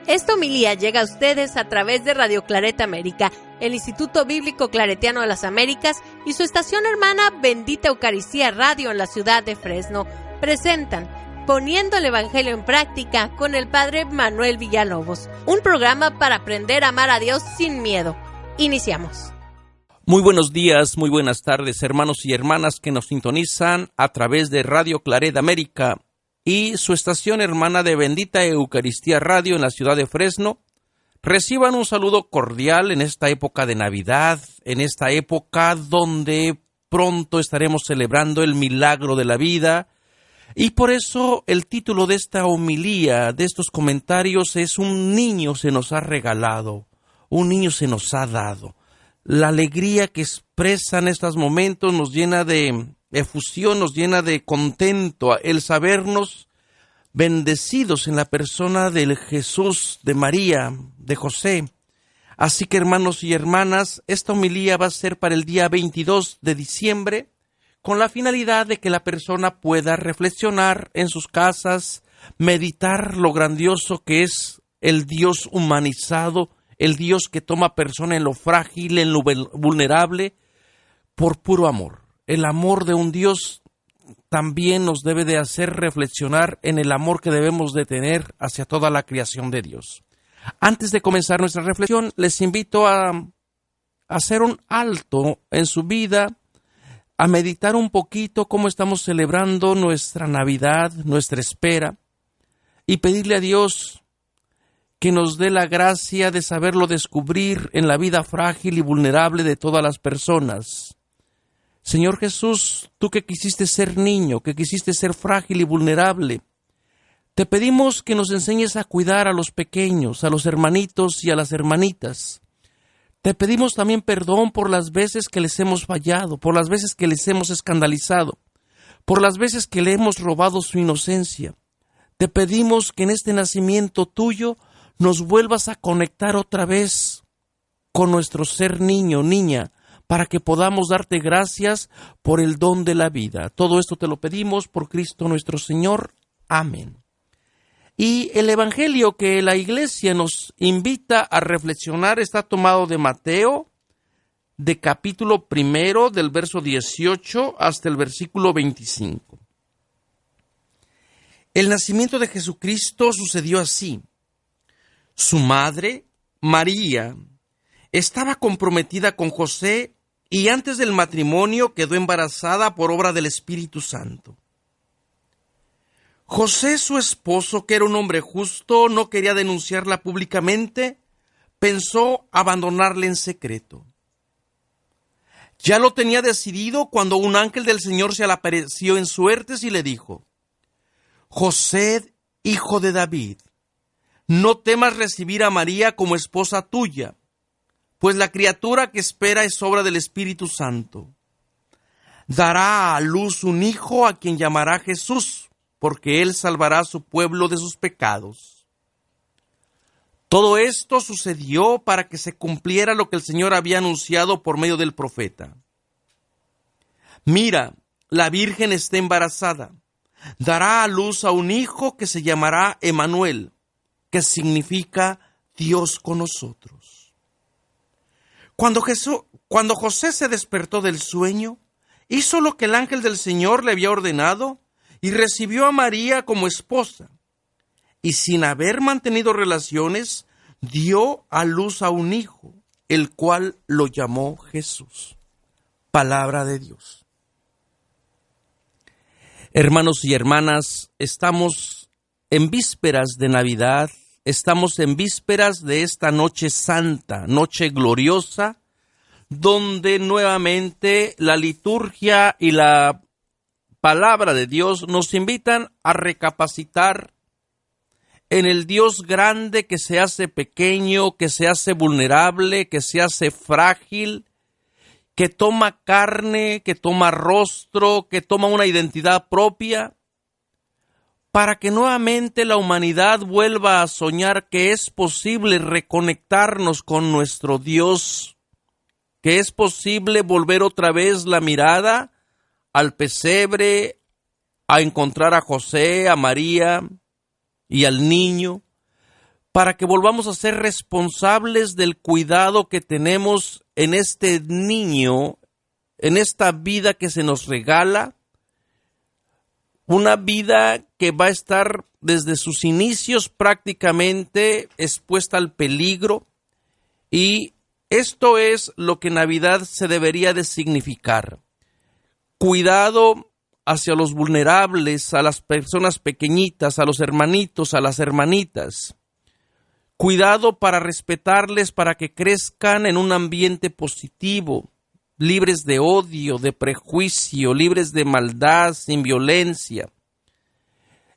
Esta homilía llega a ustedes a través de Radio Claret América, el Instituto Bíblico Claretiano de las Américas y su estación hermana Bendita Eucaristía Radio en la ciudad de Fresno. Presentan Poniendo el Evangelio en Práctica con el Padre Manuel Villalobos, un programa para aprender a amar a Dios sin miedo. Iniciamos. Muy buenos días, muy buenas tardes, hermanos y hermanas que nos sintonizan a través de Radio Claret América y su estación hermana de Bendita Eucaristía Radio en la ciudad de Fresno. Reciban un saludo cordial en esta época de Navidad, en esta época donde pronto estaremos celebrando el milagro de la vida. Y por eso el título de esta homilía, de estos comentarios, es Un niño se nos ha regalado, un niño se nos ha dado. La alegría que expresa en estos momentos nos llena de efusión, nos llena de contento, el sabernos bendecidos en la persona del Jesús, de María, de José. Así que, hermanos y hermanas, esta homilía va a ser para el día 22 de diciembre, con la finalidad de que la persona pueda reflexionar en sus casas, meditar lo grandioso que es el Dios humanizado, el Dios que toma persona en lo frágil, en lo vulnerable, por puro amor. El amor de un Dios también nos debe de hacer reflexionar en el amor que debemos de tener hacia toda la creación de Dios. Antes de comenzar nuestra reflexión, les invito a hacer un alto en su vida, a meditar un poquito cómo estamos celebrando nuestra Navidad, nuestra espera, y pedirle a Dios que nos dé la gracia de saberlo descubrir en la vida frágil y vulnerable de todas las personas. Señor Jesús, tú que quisiste ser niño, que quisiste ser frágil y vulnerable, te pedimos que nos enseñes a cuidar a los pequeños, a los hermanitos y a las hermanitas. Te pedimos también perdón por las veces que les hemos fallado, por las veces que les hemos escandalizado, por las veces que le hemos robado su inocencia. Te pedimos que en este nacimiento tuyo nos vuelvas a conectar otra vez con nuestro ser niño, niña, para que podamos darte gracias por el don de la vida. Todo esto te lo pedimos por Cristo nuestro Señor. Amén. Y el Evangelio que la Iglesia nos invita a reflexionar está tomado de Mateo, de capítulo 1, del verso 18 hasta el versículo 25. El nacimiento de Jesucristo sucedió así. Su madre, María, estaba comprometida con José y antes del matrimonio quedó embarazada por obra del Espíritu Santo. José, su esposo, que era un hombre justo, no quería denunciarla públicamente, pensó abandonarla en secreto. Ya lo tenía decidido cuando un ángel del Señor se le apareció en suertes y le dijo: José, hijo de David, no temas recibir a María como esposa tuya, pues la criatura que espera es obra del Espíritu Santo. Dará a luz un hijo a quien llamará Jesús, porque él salvará a su pueblo de sus pecados. Todo esto sucedió para que se cumpliera lo que el Señor había anunciado por medio del profeta. Mira, la Virgen está embarazada, dará a luz a un hijo que se llamará Emmanuel, que significa Dios con nosotros. Cuando José se despertó del sueño, hizo lo que el ángel del Señor le había ordenado y recibió a María como esposa. Y sin haber mantenido relaciones, dio a luz a un hijo, el cual lo llamó Jesús. Palabra de Dios. Hermanos y hermanas, estamos en vísperas de Navidad. Estamos en vísperas de esta noche santa, noche gloriosa, donde nuevamente la liturgia y la palabra de Dios nos invitan a recapacitar en el Dios grande que se hace pequeño, que se hace vulnerable, que se hace frágil, que toma carne, que toma rostro, que toma una identidad propia, para que nuevamente la humanidad vuelva a soñar que es posible reconectarnos con nuestro Dios, que es posible volver otra vez la mirada al pesebre, a encontrar a José, a María y al niño, para que volvamos a ser responsables del cuidado que tenemos en este niño, en esta vida que se nos regala, una vida que va a estar desde sus inicios prácticamente expuesta al peligro, y esto es lo que Navidad se debería de significar. Cuidado hacia los vulnerables, a las personas pequeñitas, a los hermanitos, a las hermanitas. Cuidado para respetarles, para que crezcan en un ambiente positivo, libres de odio, de prejuicio, libres de maldad, sin violencia.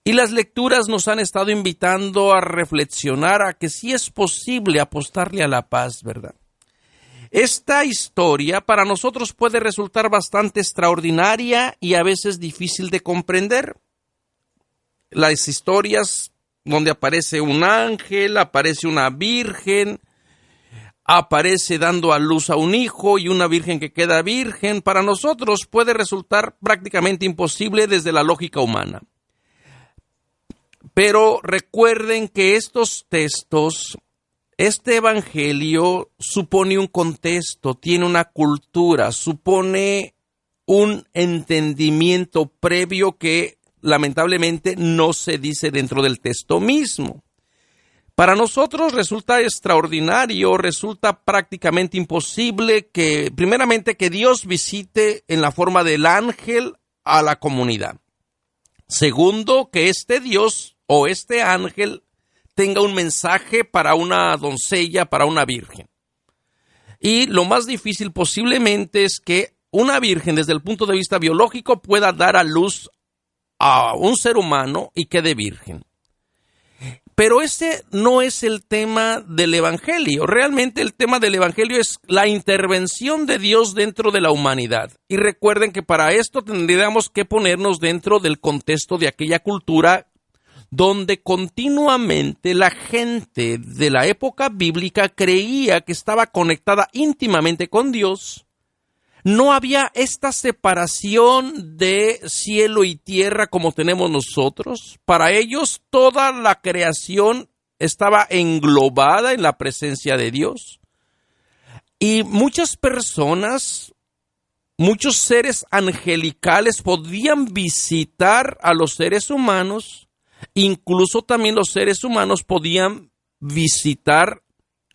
Y las lecturas nos han estado invitando a reflexionar a que sí es posible apostarle a la paz, ¿verdad? Esta historia para nosotros puede resultar bastante extraordinaria y a veces difícil de comprender. Las historias donde aparece un ángel, aparece una virgen, aparece dando a luz a un hijo y una virgen que queda virgen, para nosotros puede resultar prácticamente imposible desde la lógica humana. Pero recuerden que estos textos, este evangelio supone un contexto, tiene una cultura, supone un entendimiento previo que lamentablemente no se dice dentro del texto mismo. Para nosotros resulta extraordinario, resulta prácticamente imposible que, primeramente, que Dios visite en la forma del ángel a la comunidad. Segundo, que este Dios o este ángel tenga un mensaje para una doncella, para una virgen. Y lo más difícil posiblemente es que una virgen, desde el punto de vista biológico, pueda dar a luz a un ser humano y quede virgen. Pero ese no es el tema del evangelio. Realmente el tema del evangelio es la intervención de Dios dentro de la humanidad. Y recuerden que para esto tendríamos que ponernos dentro del contexto de aquella cultura donde continuamente la gente de la época bíblica creía que estaba conectada íntimamente con Dios. No había esta separación de cielo y tierra como tenemos nosotros. Para ellos toda la creación estaba englobada en la presencia de Dios. Y muchas personas, muchos seres angelicales podían visitar a los seres humanos. Incluso también los seres humanos podían visitar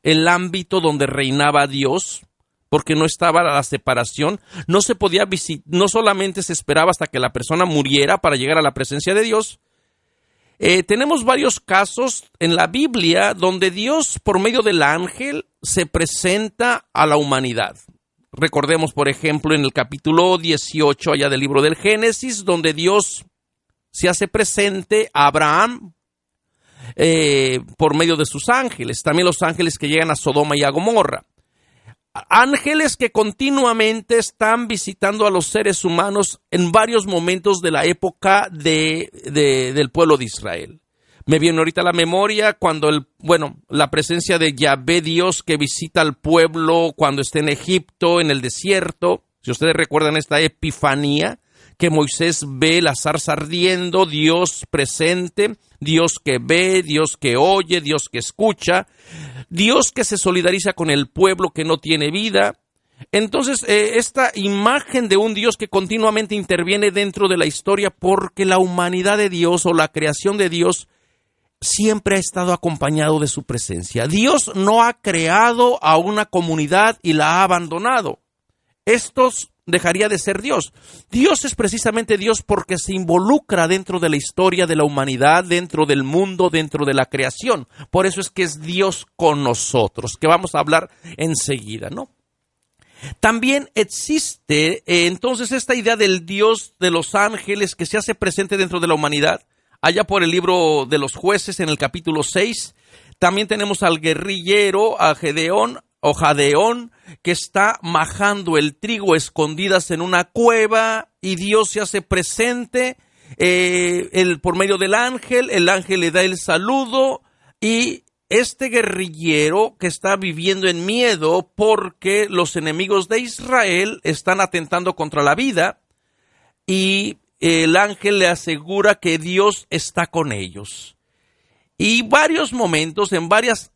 el ámbito donde reinaba Dios, porque no estaba la separación. No se podía no solamente se esperaba hasta que la persona muriera para llegar a la presencia de Dios. Tenemos varios casos en la Biblia donde Dios, por medio del ángel, se presenta a la humanidad. Recordemos, por ejemplo, en el capítulo 18 allá del libro del Génesis, donde Dios se hace presente a Abraham por medio de sus ángeles. También los ángeles que llegan a Sodoma y a Gomorra. Ángeles que continuamente están visitando a los seres humanos en varios momentos de la época del pueblo de Israel. Me viene ahorita a la memoria cuando la presencia de Yahvé Dios que visita al pueblo cuando está en Egipto, en el desierto. Si ustedes recuerdan esta epifanía, que Moisés ve la zarza ardiendo, Dios presente, Dios que ve, Dios que oye, Dios que escucha, Dios que se solidariza con el pueblo que no tiene vida. Entonces, esta imagen de un Dios que continuamente interviene dentro de la historia, porque la humanidad de Dios o la creación de Dios siempre ha estado acompañado de su presencia. Dios no ha creado a una comunidad y la ha abandonado. Estos dejaría de ser Dios. Dios es precisamente Dios porque se involucra dentro de la historia de la humanidad, dentro del mundo, dentro de la creación. Por eso es que es Dios con nosotros, que vamos a hablar enseguida, ¿no? También existe entonces esta idea del Dios de los ángeles que se hace presente dentro de la humanidad. Allá por el libro de los Jueces, en el capítulo 6, también tenemos al guerrillero, a Gedeón, o Jadeón, que está majando el trigo escondidas en una cueva y Dios se hace presente por medio del ángel. El ángel le da el saludo y este guerrillero que está viviendo en miedo porque los enemigos de Israel están atentando contra la vida y el ángel le asegura que Dios está con ellos. Y varios momentos, en varios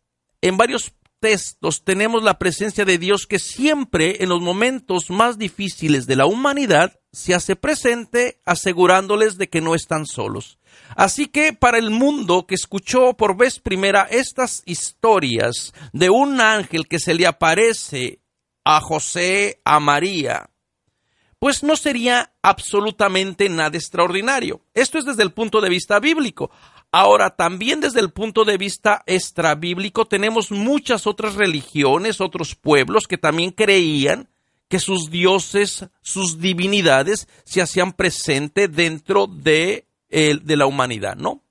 textos tenemos la presencia de Dios que siempre en los momentos más difíciles de la humanidad se hace presente, asegurándoles de que no están solos. Así que para el mundo que escuchó por vez primera estas historias de un ángel que se le aparece a José, a María, pues no sería absolutamente nada extraordinario. Esto es desde el punto de vista bíblico. Ahora, también desde el punto de vista extrabíblico, tenemos muchas otras religiones, otros pueblos que también creían que sus dioses, sus divinidades se hacían presente dentro de la humanidad, ¿no?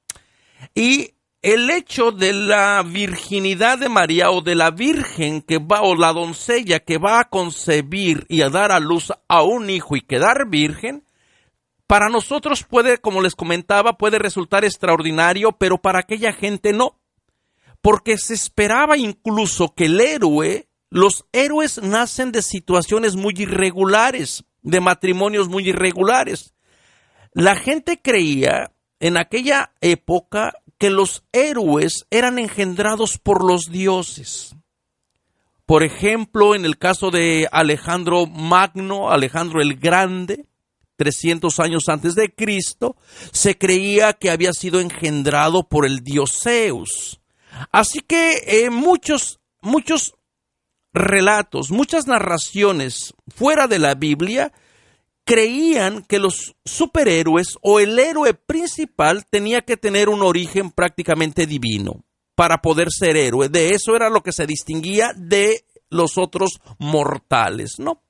Y el hecho de la virginidad de María o de la virgen o la doncella que va a concebir y a dar a luz a un hijo y quedar virgen, para nosotros puede, como les comentaba, puede resultar extraordinario, pero para aquella gente no. Porque se esperaba incluso que los héroes nacen de situaciones muy irregulares, de matrimonios muy irregulares. La gente creía en aquella época que los héroes eran engendrados por los dioses. Por ejemplo, en el caso de Alejandro Magno, Alejandro el Grande, 300 años antes de Cristo, se creía que había sido engendrado por el dios Zeus. Así que muchos relatos, muchas narraciones fuera de la Biblia creían que los superhéroes o el héroe principal tenía que tener un origen prácticamente divino para poder ser héroe. De eso era lo que se distinguía de los otros mortales, ¿no?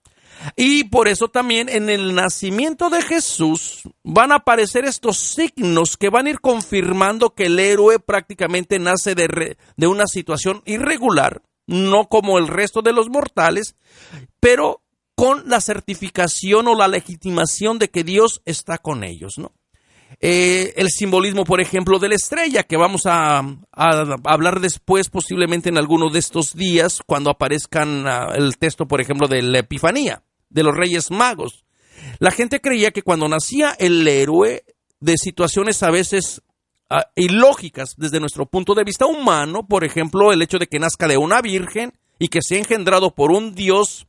Y por eso también en el nacimiento de Jesús van a aparecer estos signos que van a ir confirmando que el héroe prácticamente nace de una situación irregular, no como el resto de los mortales, pero con la certificación o la legitimación de que Dios está con ellos, ¿no? El simbolismo, por ejemplo, de la estrella, que vamos a hablar después, posiblemente en alguno de estos días, cuando aparezcan el texto, por ejemplo, de la Epifanía, de los Reyes Magos. La gente creía que cuando nacía el héroe, de situaciones a veces ilógicas desde nuestro punto de vista humano, por ejemplo, el hecho de que nazca de una virgen y que sea engendrado por un dios,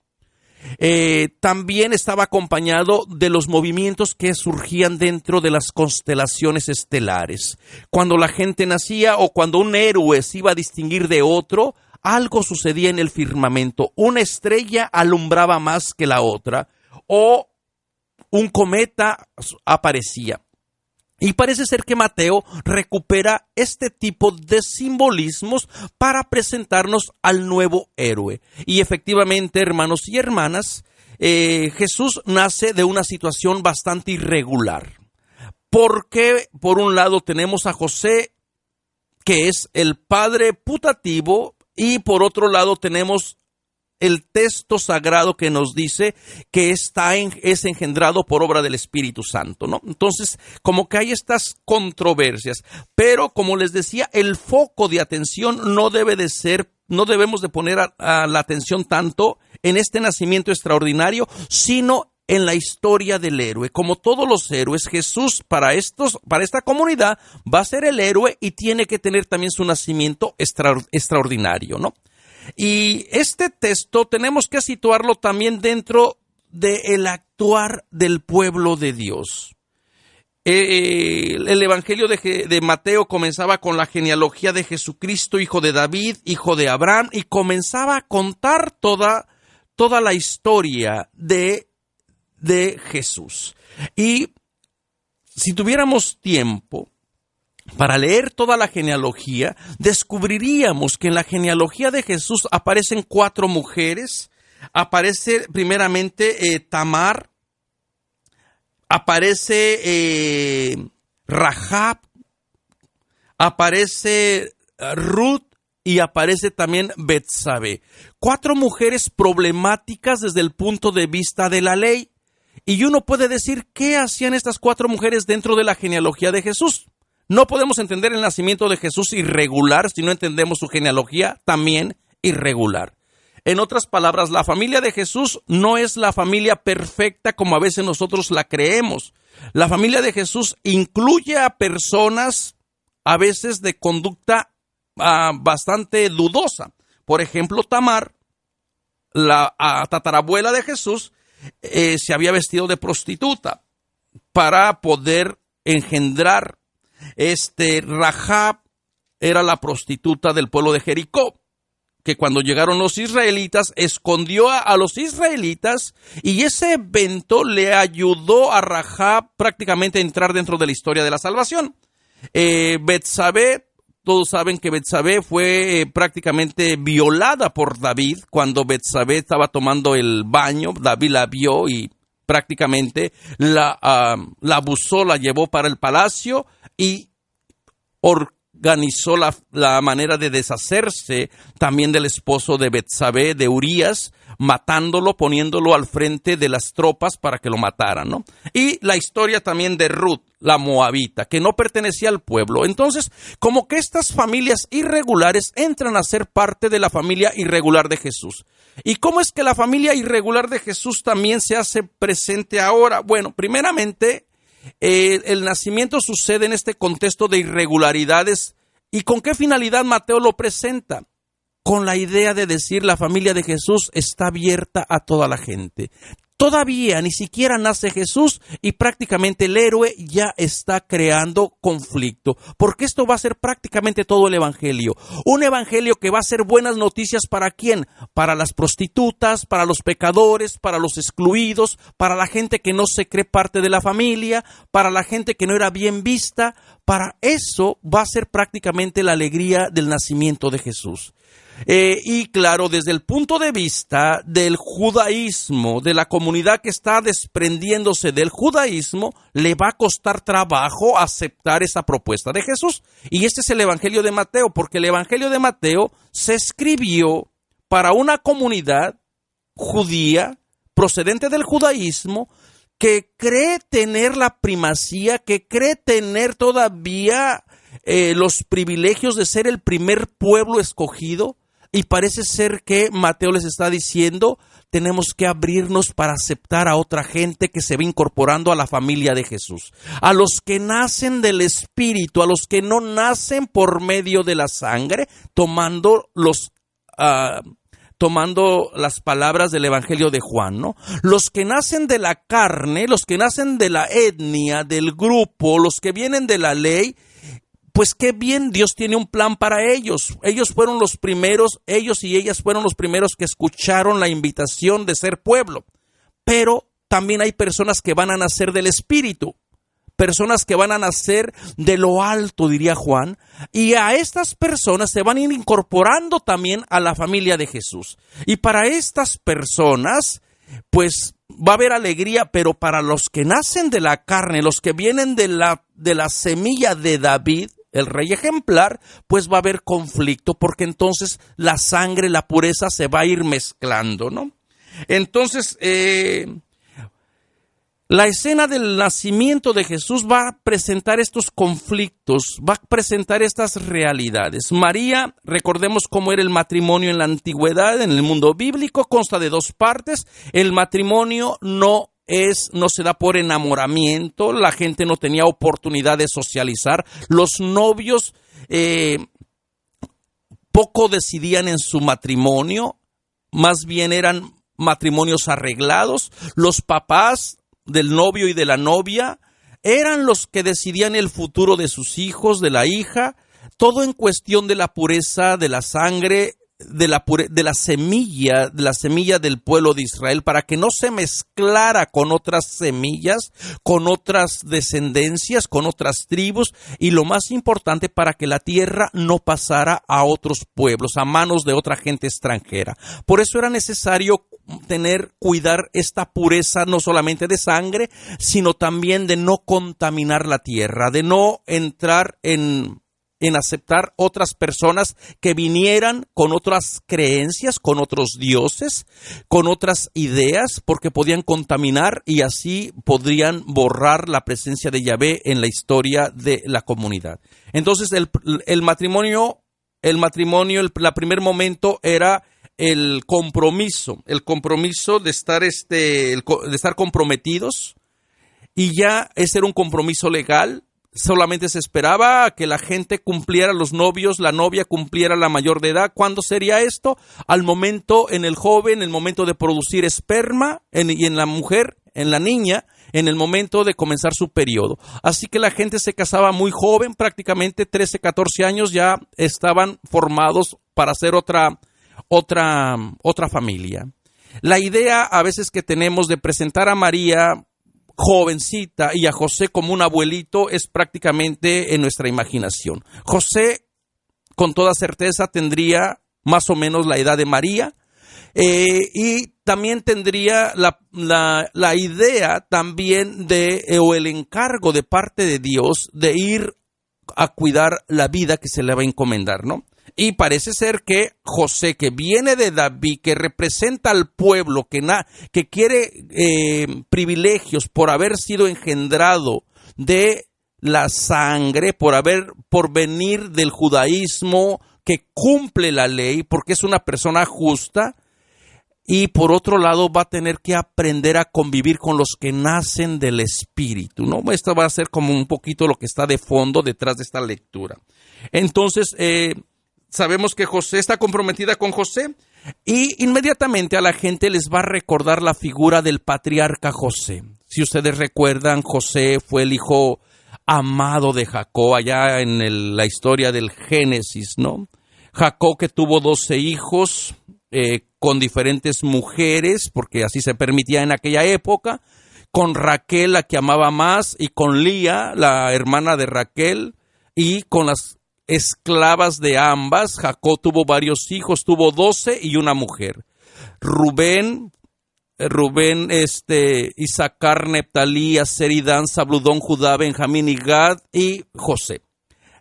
también estaba acompañado de los movimientos que surgían dentro de las constelaciones estelares. Cuando la gente nacía o cuando un héroe se iba a distinguir de otro, algo sucedía en el firmamento. Una estrella alumbraba más que la otra o un cometa aparecía. Y parece ser que Mateo recupera este tipo de simbolismos para presentarnos al nuevo héroe. Y efectivamente, hermanos y hermanas, Jesús nace de una situación bastante irregular. Porque, por un lado, tenemos a José, que es el padre putativo, y por otro lado tenemos el texto sagrado que nos dice que es engendrado por obra del Espíritu Santo, ¿no? Entonces, como que hay estas controversias, pero como les decía, el foco de atención no debemos de poner la atención tanto en este nacimiento extraordinario, sino en la historia del héroe. Como todos los héroes, Jesús para esta comunidad va a ser el héroe y tiene que tener también su nacimiento extraordinario, ¿no? Y este texto tenemos que situarlo también dentro del actuar del pueblo de Dios. El Evangelio de Mateo comenzaba con la genealogía de Jesucristo, hijo de David, hijo de Abraham, y comenzaba a contar toda la historia de Jesús. Y si tuviéramos tiempo para leer toda la genealogía, descubriríamos que en la genealogía de Jesús aparecen 4 mujeres. Aparece primeramente Tamar, aparece Rahab, aparece Ruth y aparece también Betsabé. 4 mujeres problemáticas desde el punto de vista de la ley. Y uno puede decir, ¿qué hacían estas 4 mujeres dentro de la genealogía de Jesús? No podemos entender el nacimiento de Jesús irregular si no entendemos su genealogía también irregular. En otras palabras, la familia de Jesús no es la familia perfecta como a veces nosotros la creemos. La familia de Jesús incluye a personas a veces de conducta bastante dudosa. Por ejemplo, Tamar, la tatarabuela de Jesús, se había vestido de prostituta para poder engendrar. Rahab era la prostituta del pueblo de Jericó, que cuando llegaron los israelitas, escondió a los israelitas, y ese evento le ayudó a Rahab prácticamente a entrar dentro de la historia de la salvación. Betsabé, todos saben que Betsabé fue prácticamente violada por David. Cuando Betsabé estaba tomando el baño, David la vio y prácticamente la abusó, la llevó para el palacio y organizó la manera de deshacerse también del esposo de Betsabé, de Urías, matándolo, poniéndolo al frente de las tropas para que lo mataran, ¿no? Y la historia también de Ruth, la moabita, que no pertenecía al pueblo. Entonces, como que estas familias irregulares entran a ser parte de la familia irregular de Jesús. ¿Y cómo es que la familia irregular de Jesús también se hace presente ahora? Bueno, primeramente, el nacimiento sucede en este contexto de irregularidades. ¿Y con qué finalidad Mateo lo presenta? Con la idea de decir, la familia de Jesús está abierta a toda la gente. Todavía ni siquiera nace Jesús y prácticamente el héroe ya está creando conflicto, porque esto va a ser prácticamente todo el evangelio. Un evangelio que va a ser buenas noticias ¿para quién? Para las prostitutas, para los pecadores, para los excluidos, para la gente que no se cree parte de la familia, para la gente que no era bien vista. Para eso va a ser prácticamente la alegría del nacimiento de Jesús. Y claro, desde el punto de vista del judaísmo, de la comunidad que está desprendiéndose del judaísmo, le va a costar trabajo aceptar esa propuesta de Jesús. Y este es el Evangelio de Mateo, porque el Evangelio de Mateo se escribió para una comunidad judía procedente del judaísmo que cree tener la primacía, que cree tener todavía los privilegios de ser el primer pueblo escogido. Y parece ser que Mateo les está diciendo, tenemos que abrirnos para aceptar a otra gente que se va incorporando a la familia de Jesús. A los que nacen del Espíritu, a los que no nacen por medio de la sangre, tomando las palabras del Evangelio de Juan, ¿no? Los que nacen de la carne, los que nacen de la etnia, del grupo, los que vienen de la ley, pues qué bien, Dios tiene un plan para ellos. Ellos fueron los primeros, ellos y ellas fueron los primeros que escucharon la invitación de ser pueblo. Pero también hay personas que van a nacer del Espíritu, personas que van a nacer de lo alto, diría Juan, y a estas personas se van a ir incorporando también a la familia de Jesús. Y para estas personas, pues va a haber alegría, pero para los que nacen de la carne, los que vienen de la semilla de David, el rey ejemplar, pues va a haber conflicto, porque entonces la sangre, la pureza se va a ir mezclando, ¿no? Entonces, la escena del nacimiento de Jesús va a presentar estos conflictos, va a presentar estas realidades. María, recordemos cómo era el matrimonio en la antigüedad, en el mundo bíblico, consta de dos partes. El matrimonio no se da por enamoramiento, la gente no tenía oportunidad de socializar, los novios poco decidían en su matrimonio, más bien eran matrimonios arreglados. Los papás del novio y de la novia eran los que decidían el futuro de sus hijos, de la hija, todo en cuestión de la pureza de la sangre, de la semilla del pueblo de Israel, para que no se mezclara con otras semillas, con otras descendencias, con otras tribus, y lo más importante, para que la tierra no pasara a otros pueblos, a manos de otra gente extranjera. Por eso era necesario cuidar esta pureza, no solamente de sangre, sino también de no contaminar la tierra, de no entrar en aceptar otras personas que vinieran con otras creencias, con otros dioses, con otras ideas, porque podían contaminar y así podrían borrar la presencia de Yahvé en la historia de la comunidad. Entonces el matrimonio, el primer momento era el compromiso de estar comprometidos, y ya ese era un compromiso legal. solamente se esperaba que la gente cumpliera, los novios, la novia cumpliera la mayor de edad. ¿Cuándo sería esto? Al momento, en el joven, el momento de producir esperma, y en la mujer, en la niña, en el momento de comenzar su periodo. Así que la gente se casaba muy joven, prácticamente 13, 14 años ya estaban formados para hacer otra familia. La idea a veces que tenemos de presentar a María jovencita y a José como un abuelito es prácticamente en nuestra imaginación. José, con toda certeza, tendría más o menos la edad de María, y también tendría la idea también o el encargo de parte de Dios de ir a cuidar la vida que se le va a encomendar, ¿no? Y parece ser que José, que viene de David, que representa al pueblo, que quiere privilegios por haber sido engendrado de la sangre, por venir del judaísmo, que cumple la ley, porque es una persona justa, y por otro lado va a tener que aprender a convivir con los que nacen del Espíritu, ¿no? Esto va a ser como un poquito lo que está de fondo detrás de esta lectura. Entonces, sabemos que José está comprometida con José, y inmediatamente a la gente les va a recordar la figura del patriarca José. Si ustedes recuerdan, José fue el hijo amado de Jacob, allá en la historia del Génesis, ¿no? Jacob, que tuvo 12 hijos con diferentes mujeres, porque así se permitía en aquella época, con Raquel, la que amaba más, y con Lía, la hermana de Raquel, y con las esclavas de ambas. Jacob tuvo varios hijos, tuvo 12 y una mujer. Rubén, Isaacar, Neptalí, Aser y Dan, Zabulón, Judá, Benjamín y Gad y José.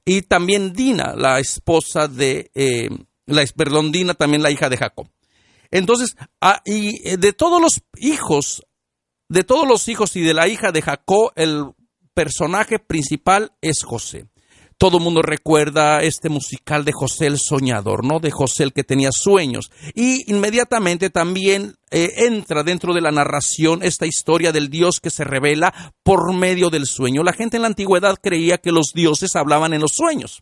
Y también Dina, la esposa Dina, también la hija de Jacob. Entonces, y de todos los hijos y de la hija de Jacob, el personaje principal es José. Todo el mundo recuerda este musical de José el Soñador, ¿no? De José el que tenía sueños. Y inmediatamente también entra dentro de la narración esta historia del Dios que se revela por medio del sueño. La gente en la antigüedad creía que los dioses hablaban en los sueños,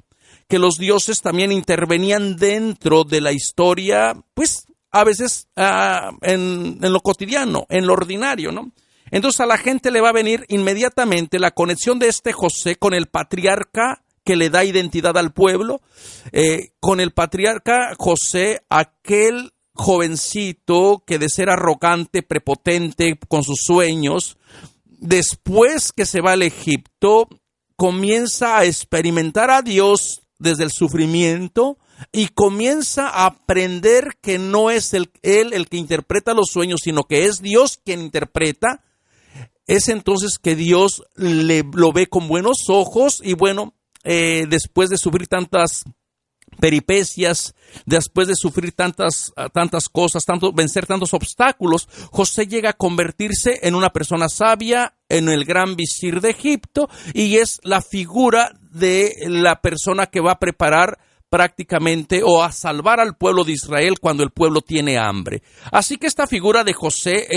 que los dioses también intervenían dentro de la historia, pues a veces en lo cotidiano, en lo ordinario, ¿no? Entonces a la gente le va a venir inmediatamente la conexión de este José con el patriarca que le da identidad al pueblo, con el patriarca José, aquel jovencito que de ser arrogante, prepotente con sus sueños, después que se va al Egipto, comienza a experimentar a Dios desde el sufrimiento y comienza a aprender que no es él el que interpreta los sueños, sino que es Dios quien interpreta. Es entonces que Dios lo ve con buenos ojos y bueno, después de sufrir tantas peripecias, después de sufrir tantas cosas, vencer tantos obstáculos, José llega a convertirse en una persona sabia, en el gran visir de Egipto, y es la figura de la persona que va a preparar prácticamente o a salvar al pueblo de Israel cuando el pueblo tiene hambre. Así que esta figura de José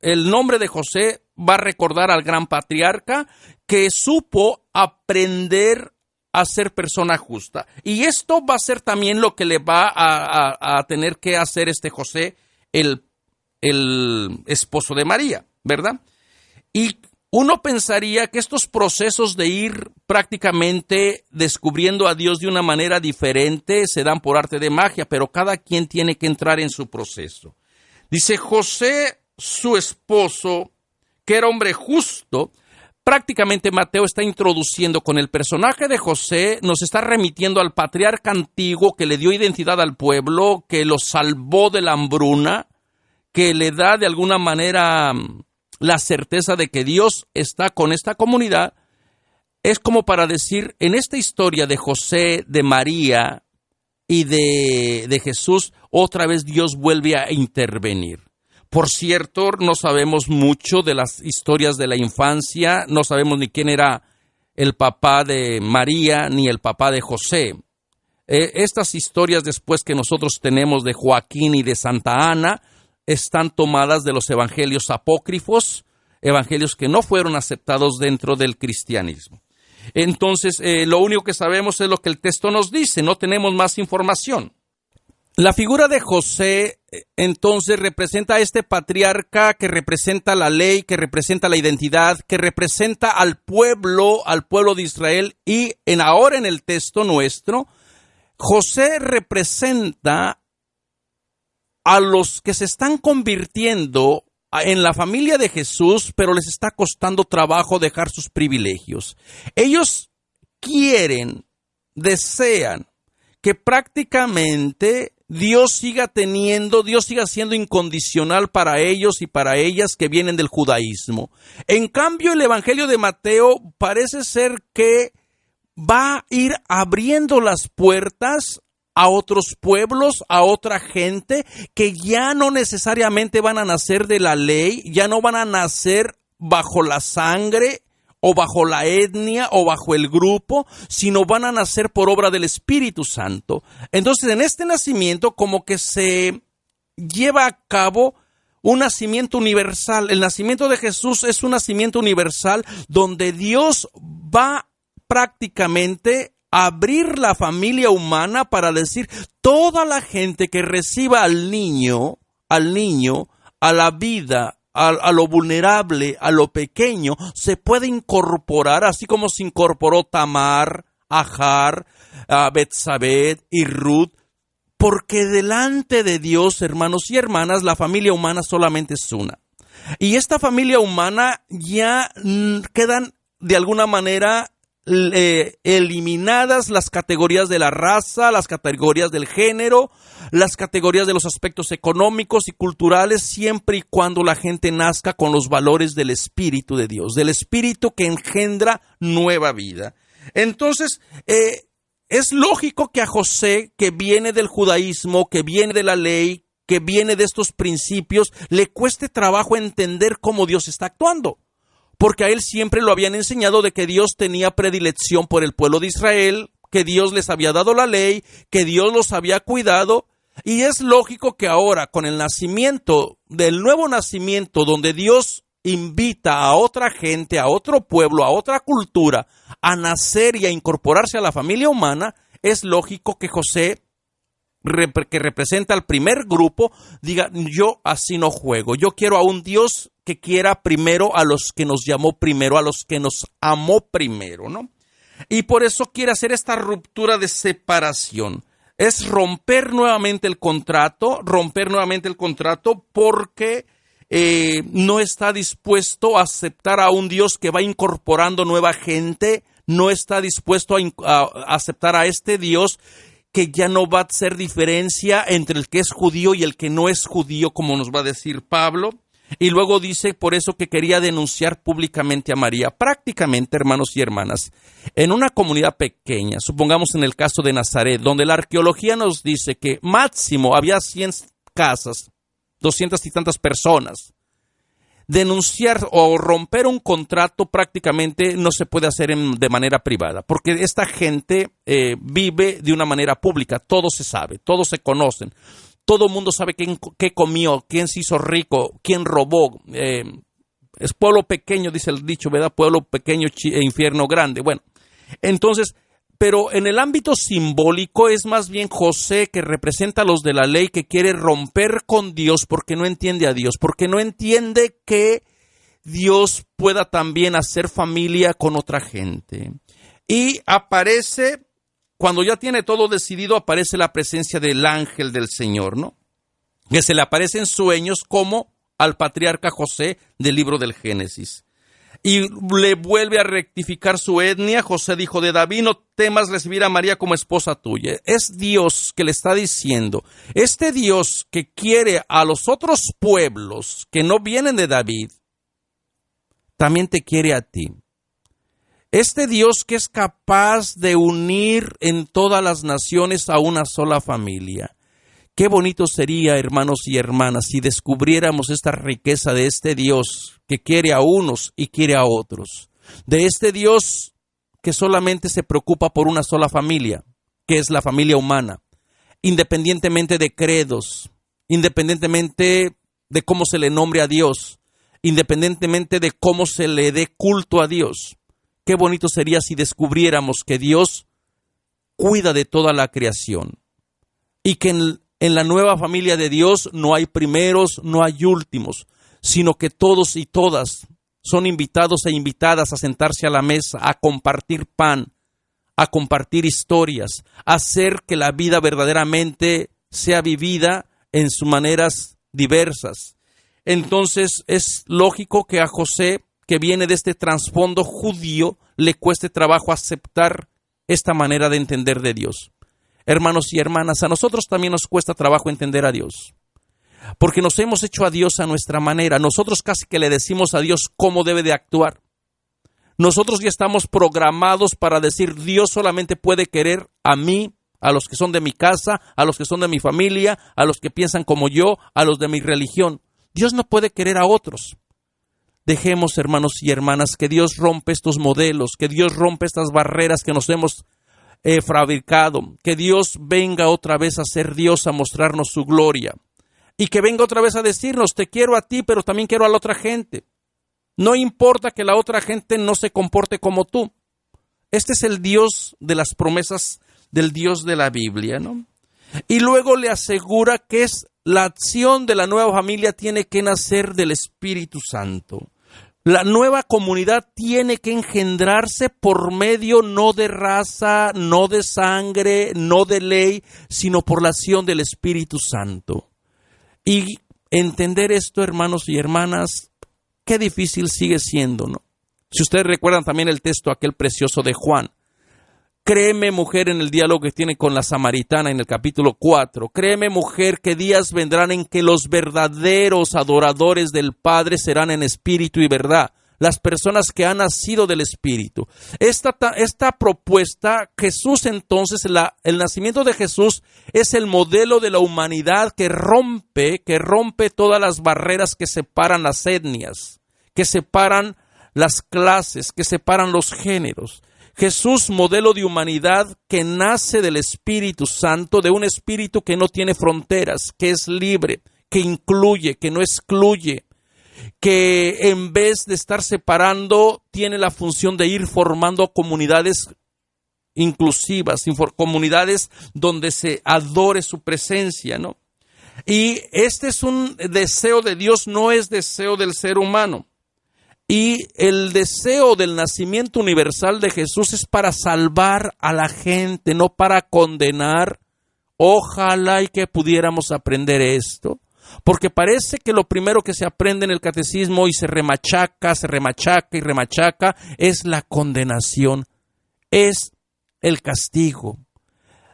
el nombre de José va a recordar al gran patriarca que supo aprender a ser persona justa. Y esto va a ser también lo que le va a tener que hacer este José, el esposo de María, ¿verdad? Y uno pensaría que estos procesos de ir prácticamente descubriendo a Dios de una manera diferente se dan por arte de magia, pero cada quien tiene que entrar en su proceso. Dice José, su esposo, que era hombre justo. Prácticamente Mateo está introduciendo con el personaje de José, nos está remitiendo al patriarca antiguo que le dio identidad al pueblo, que lo salvó de la hambruna, que le da de alguna manera la certeza de que Dios está con esta comunidad. Es como para decir, en esta historia de José, de María y de Jesús, otra vez Dios vuelve a intervenir. Por cierto, no sabemos mucho de las historias de la infancia, no sabemos ni quién era el papá de María ni el papá de José. Estas historias después que nosotros tenemos de Joaquín y de Santa Ana están tomadas de los evangelios apócrifos, evangelios que no fueron aceptados dentro del cristianismo. Entonces, lo único que sabemos es lo que el texto nos dice, no tenemos más información. La figura de José, entonces, representa a este patriarca que representa la ley, que representa la identidad, que representa al pueblo de Israel. Y ahora en el texto nuestro, José representa a los que se están convirtiendo en la familia de Jesús, pero les está costando trabajo dejar sus privilegios. Ellos desean que prácticamente Dios siga siendo incondicional para ellos y para ellas que vienen del judaísmo. En cambio, el Evangelio de Mateo parece ser que va a ir abriendo las puertas a otros pueblos, a otra gente que ya no necesariamente van a nacer de la ley, ya no van a nacer bajo la sangre o bajo la etnia o bajo el grupo, sino van a nacer por obra del Espíritu Santo. Entonces, en este nacimiento como que se lleva a cabo un nacimiento universal. El nacimiento de Jesús es un nacimiento universal donde Dios va prácticamente abrir la familia humana para decir, toda la gente que reciba al niño, a la vida, a lo vulnerable, a lo pequeño, se puede incorporar, así como se incorporó Tamar, Agar, Betsabé y Ruth, porque delante de Dios, hermanos y hermanas, la familia humana solamente es una. Y esta familia humana ya quedan de alguna manera eliminadas las categorías de la raza, las categorías del género, las categorías de los aspectos económicos y culturales, siempre y cuando la gente nazca con los valores del Espíritu de Dios, del Espíritu que engendra nueva vida. Entonces, es lógico que a José, que viene del judaísmo, que viene de la ley, que viene de estos principios, le cueste trabajo entender cómo Dios está actuando. Porque a él siempre lo habían enseñado de que Dios tenía predilección por el pueblo de Israel, que Dios les había dado la ley, que Dios los había cuidado. Y es lógico que ahora, con el nacimiento, del nuevo nacimiento, donde Dios invita a otra gente, a otro pueblo, a otra cultura, a nacer y a incorporarse a la familia humana, es lógico que José, que representa al primer grupo, diga, yo así no juego, yo quiero a un Dios que quiera primero a los que nos llamó primero, a los que nos amó primero, ¿no? Y por eso quiere hacer esta ruptura de separación, es romper nuevamente el contrato porque no está dispuesto a aceptar a un Dios que va incorporando nueva gente, no está dispuesto a aceptar a este Dios que ya no va a hacer diferencia entre el que es judío y el que no es judío, como nos va a decir Pablo. Y luego dice por eso que quería denunciar públicamente a María. Prácticamente, hermanos y hermanas, en una comunidad pequeña, supongamos en el caso de Nazaret, donde la arqueología nos dice que máximo había 100 casas, 200 y tantas personas, denunciar o romper un contrato prácticamente no se puede hacer de manera privada, porque esta gente vive de una manera pública, todo se sabe, todos se conocen, todo el mundo sabe qué comió, quién se hizo rico, quién robó. Es pueblo pequeño, dice el dicho, ¿verdad? Pueblo pequeño, infierno grande. Bueno, entonces, pero en el ámbito simbólico es más bien José, que representa a los de la ley, que quiere romper con Dios porque no entiende a Dios, porque no entiende que Dios pueda también hacer familia con otra gente. Y aparece, cuando ya tiene todo decidido, aparece la presencia del ángel del Señor, ¿no? Que se le aparece en sueños como al patriarca José del libro del Génesis. Y le vuelve a rectificar su etnia. José dijo de David, no temas recibir a María como esposa tuya. Es Dios que le está diciendo, este Dios que quiere a los otros pueblos que no vienen de David, también te quiere a ti. Este Dios que es capaz de unir en todas las naciones a una sola familia. Qué bonito sería, hermanos y hermanas, si descubriéramos esta riqueza de este Dios que quiere a unos y quiere a otros. De este Dios que solamente se preocupa por una sola familia, que es la familia humana, independientemente de credos, independientemente de cómo se le nombre a Dios, independientemente de cómo se le dé culto a Dios. qué bonito sería si descubriéramos que Dios cuida de toda la creación y que en la nueva familia de Dios no hay primeros, no hay últimos, sino que todos y todas son invitados e invitadas a sentarse a la mesa, a compartir pan, a compartir historias, a hacer que la vida verdaderamente sea vivida en sus maneras diversas. Entonces es lógico que a José, que viene de este trasfondo judío, le cueste trabajo aceptar esta manera de entender de Dios. Hermanos y hermanas, a nosotros también nos cuesta trabajo entender a Dios, porque nos hemos hecho a Dios a nuestra manera. Nosotros casi que le decimos a Dios cómo debe de actuar. Nosotros ya estamos programados para decir, Dios solamente puede querer a mí, a los que son de mi casa, a los que son de mi familia, a los que piensan como yo, a los de mi religión. Dios no puede querer a otros. Dejemos, hermanos y hermanas, que Dios rompe estos modelos, que Dios rompe estas barreras que nos hemos fabricado, que Dios venga otra vez a ser Dios, a mostrarnos su gloria, y que venga otra vez a decirnos, te quiero a ti, pero también quiero a la otra gente. No importa que la otra gente no se comporte como tú. Este es el Dios de las promesas del Dios de la Biblia, ¿no? Y luego le asegura que es la acción de la nueva familia tiene que nacer del Espíritu Santo. La nueva comunidad tiene que engendrarse por medio no de raza, no de sangre, no de ley, sino por la acción del Espíritu Santo. Y entender esto, hermanos y hermanas, qué difícil sigue siendo, ¿no? Si ustedes recuerdan también el texto aquel precioso de Juan. Créeme, mujer, en el diálogo que tiene con la samaritana en el capítulo 4. Créeme, mujer, que días vendrán en que los verdaderos adoradores del Padre serán en espíritu y verdad. Las personas que han nacido del Espíritu. Esta propuesta, Jesús entonces, el nacimiento de Jesús es el modelo de la humanidad que rompe todas las barreras que separan las etnias, que separan las clases, que separan los géneros. Jesús, modelo de humanidad que nace del Espíritu Santo, de un espíritu que no tiene fronteras, que es libre, que incluye, que no excluye, que en vez de estar separando, tiene la función de ir formando comunidades inclusivas, comunidades donde se adore su presencia, ¿no? Y este es un deseo de Dios, no es deseo del ser humano. Y el deseo del nacimiento universal de Jesús es para salvar a la gente, no para condenar. Ojalá y que pudiéramos aprender esto, porque parece que lo primero que se aprende en el catecismo y se remachaca es la condenación, es el castigo.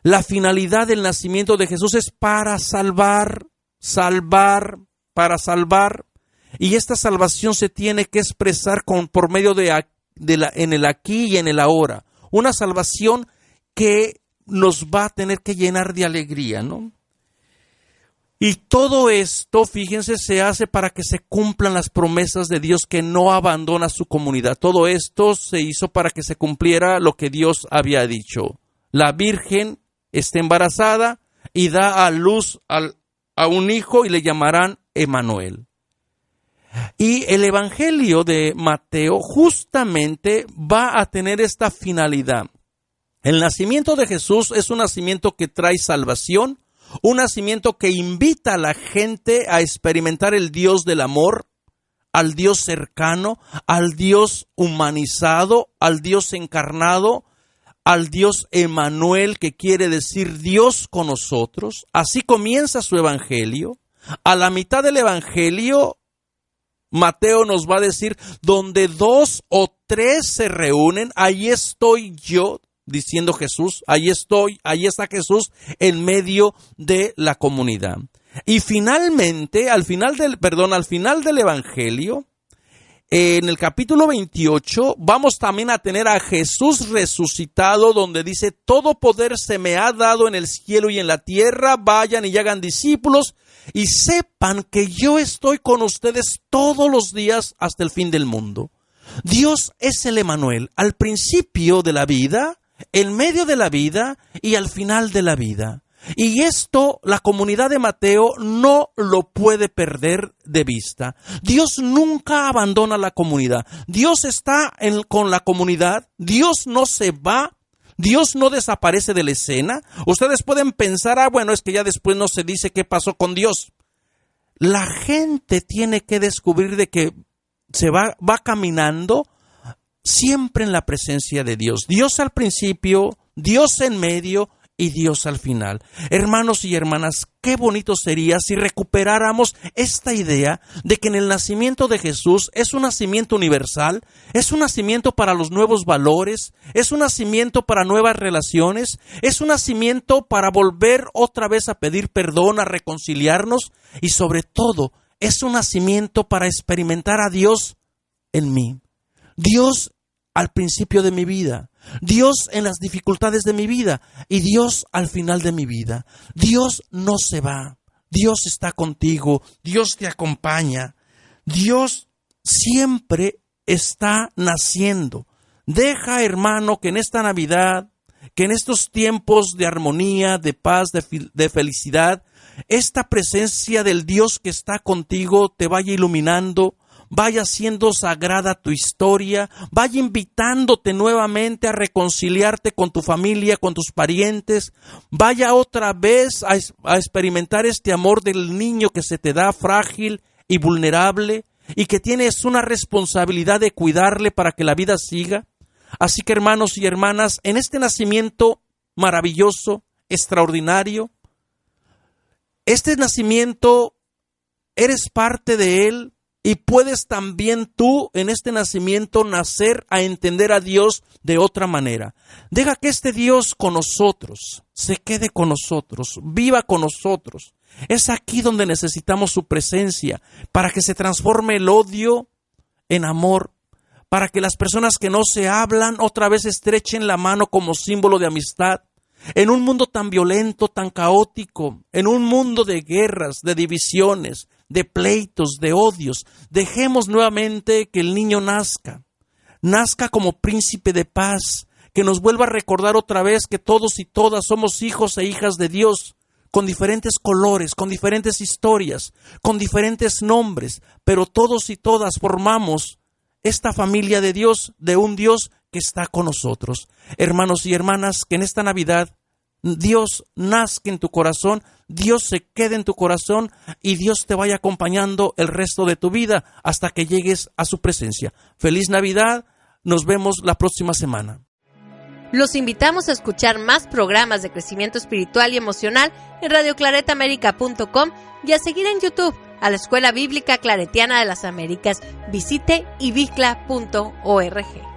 La finalidad del nacimiento de Jesús es para salvar. Y esta salvación se tiene que expresar por medio en el aquí y en el ahora. Una salvación que nos va a tener que llenar de alegría, ¿no? Y todo esto, fíjense, se hace para que se cumplan las promesas de Dios que no abandona su comunidad. Todo esto se hizo para que se cumpliera lo que Dios había dicho. La Virgen está embarazada y da a luz a un hijo y le llamarán Emmanuel. Y el Evangelio de Mateo justamente va a tener esta finalidad. El nacimiento de Jesús es un nacimiento que trae salvación, un nacimiento que invita a la gente a experimentar el Dios del amor, al Dios cercano, al Dios humanizado, al Dios encarnado, al Dios Emmanuel, que quiere decir Dios con nosotros. Así comienza su Evangelio. A la mitad del Evangelio, Mateo nos va a decir, donde 2 o 3 se reúnen, ahí estoy yo, diciendo Jesús, ahí está Jesús en medio de la comunidad. Y finalmente, al final del Evangelio, en el capítulo 28, vamos también a tener a Jesús resucitado, donde dice, todo poder se me ha dado en el cielo y en la tierra, vayan y hagan discípulos, y sepan que yo estoy con ustedes todos los días hasta el fin del mundo. Dios es el Emmanuel, al principio de la vida, en medio de la vida y al final de la vida. Y esto la comunidad de Mateo no lo puede perder de vista. Dios nunca abandona la comunidad. Dios está con la comunidad. Dios no se va. Dios no desaparece de la escena. Ustedes pueden pensar, bueno, es que ya después no se dice qué pasó con Dios. La gente tiene que descubrir de que se va caminando siempre en la presencia de Dios. Dios al principio, Dios en medio y Dios al final. Hermanos y hermanas, qué bonito sería si recuperáramos esta idea de que en el nacimiento de Jesús es un nacimiento universal, es un nacimiento para los nuevos valores, es un nacimiento para nuevas relaciones, es un nacimiento para volver otra vez a pedir perdón, a reconciliarnos y sobre todo es un nacimiento para experimentar a Dios en mí. Dios al principio de mi vida, Dios en las dificultades de mi vida y Dios al final de mi vida. Dios no se va, Dios está contigo, Dios te acompaña, Dios siempre está naciendo. Deja, hermano, que en esta Navidad, que en estos tiempos de armonía, de paz, de felicidad, esta presencia del Dios que está contigo te vaya iluminando, vaya siendo sagrada tu historia, vaya invitándote nuevamente a reconciliarte con tu familia, con tus parientes, vaya otra vez a experimentar este amor del niño que se te da frágil y vulnerable y que tienes una responsabilidad de cuidarle para que la vida siga. Así que, hermanos y hermanas, en este nacimiento maravilloso, extraordinario, este nacimiento eres parte de él. Y puedes también tú en este nacimiento nacer a entender a Dios de otra manera. Deja que este Dios con nosotros, se quede con nosotros, viva con nosotros. Es aquí donde necesitamos su presencia para que se transforme el odio en amor, para que las personas que no se hablan otra vez estrechen la mano como símbolo de amistad. En un mundo tan violento, tan caótico, en un mundo de guerras, de divisiones, de pleitos, de odios, dejemos nuevamente que el niño nazca como príncipe de paz, que nos vuelva a recordar otra vez que todos y todas somos hijos e hijas de Dios, con diferentes colores, con diferentes historias, con diferentes nombres, pero todos y todas formamos esta familia de Dios, de un Dios que está con nosotros. Hermanos y hermanas, que en esta Navidad Dios nazca en tu corazón, Dios se quede en tu corazón y Dios te vaya acompañando el resto de tu vida hasta que llegues a su presencia. Feliz Navidad, nos vemos la próxima semana. Los invitamos a escuchar más programas de crecimiento espiritual y emocional en radioclaretamerica.com y a seguir en YouTube a la Escuela Bíblica Claretiana de las Américas. Visite ibicla.org.